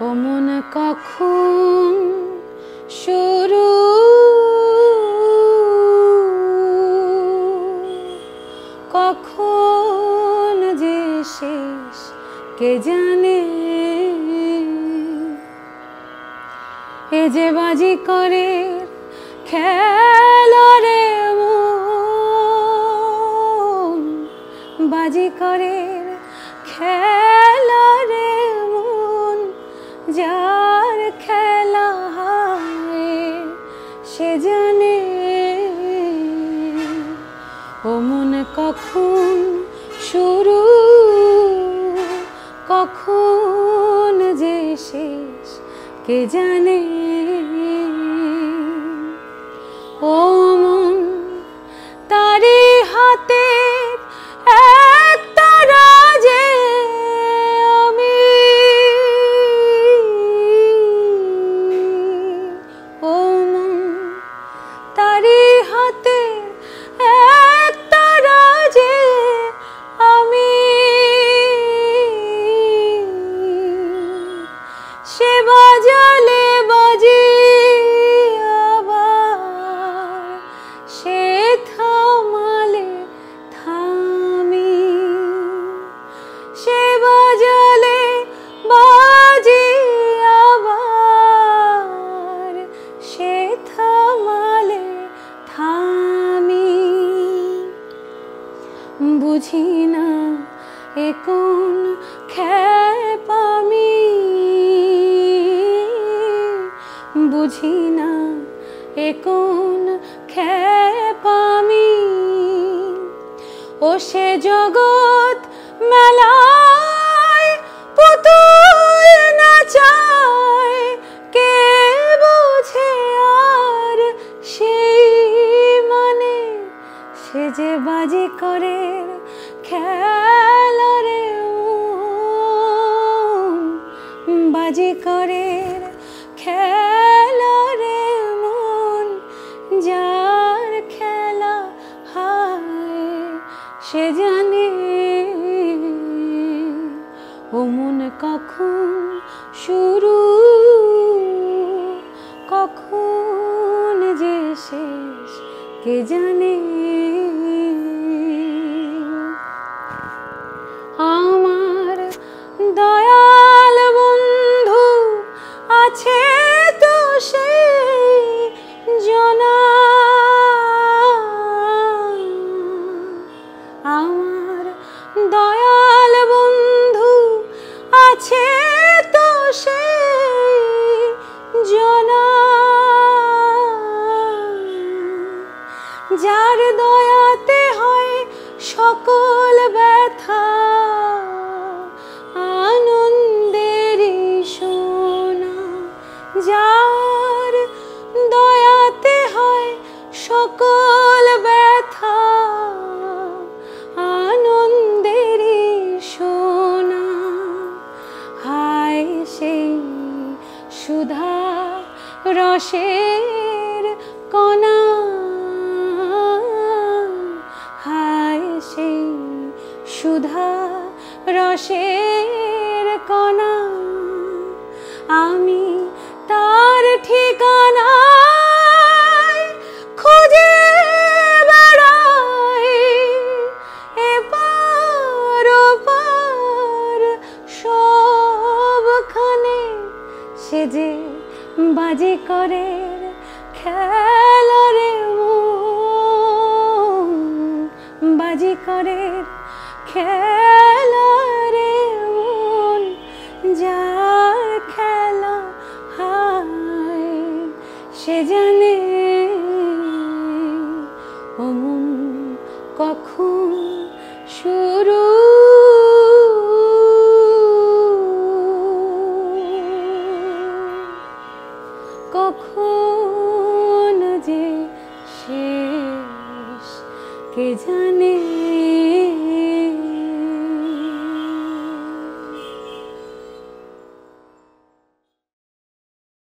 ও মন কখন শুরু, কখন যে শেষ কে জানে। এ যে বাজি করে খেলা রে মন, বাজি করে খেলা রে মন, যার খেলা হয় সে জানে। ও মন কখন শুরু, কখন যে শেষ কে জানে। ও মন তারি হাতে এক তারা যে আমি, ও মন তারি হাতে এক তারা যে আমি, সে বাজালে বাজি আবার, সে থামালে থামি, সে বাজালে বাজি আবার, সে থামালে থামি। বুঝি না এ কোন খেপামি, বুঝি না এ কোন খেপামি। ও সে জগৎ মেলায় পুতুল নাচায়, কে বোঝে আর সেই মানে। সে যে বাজি করে খেলা রে মন, বাজি করে খেলা রে মন, যার খেলা হয় সে জানে। ও মন কখন শুরু, কখন যে শেষ কে জানে। আমার দয়াল বন্ধু আছে তো সেই জানা, আমার দয়াল বন্ধু আছে তো সেই জানা, যার দয়াতে হয় সকল ব্যথা আনন্দেরই সোনা, যার দয়াতে হয় সকল ব্যথা আনন্দেরই সোনা। হায় সেই সুধা রসের কণা, হায় সেই সুধা রসের কণা। আমি তার ঠিকানায় খুঁজে বেড়াই, এপার ওপার সবখানে। সে যে বাজি করে খেলা রে মন, বাজি করে খেলা রে মন, যার খেলা হয় সে জানে। ও মন কখন শুরু, কখন যে শেষ কে জানে।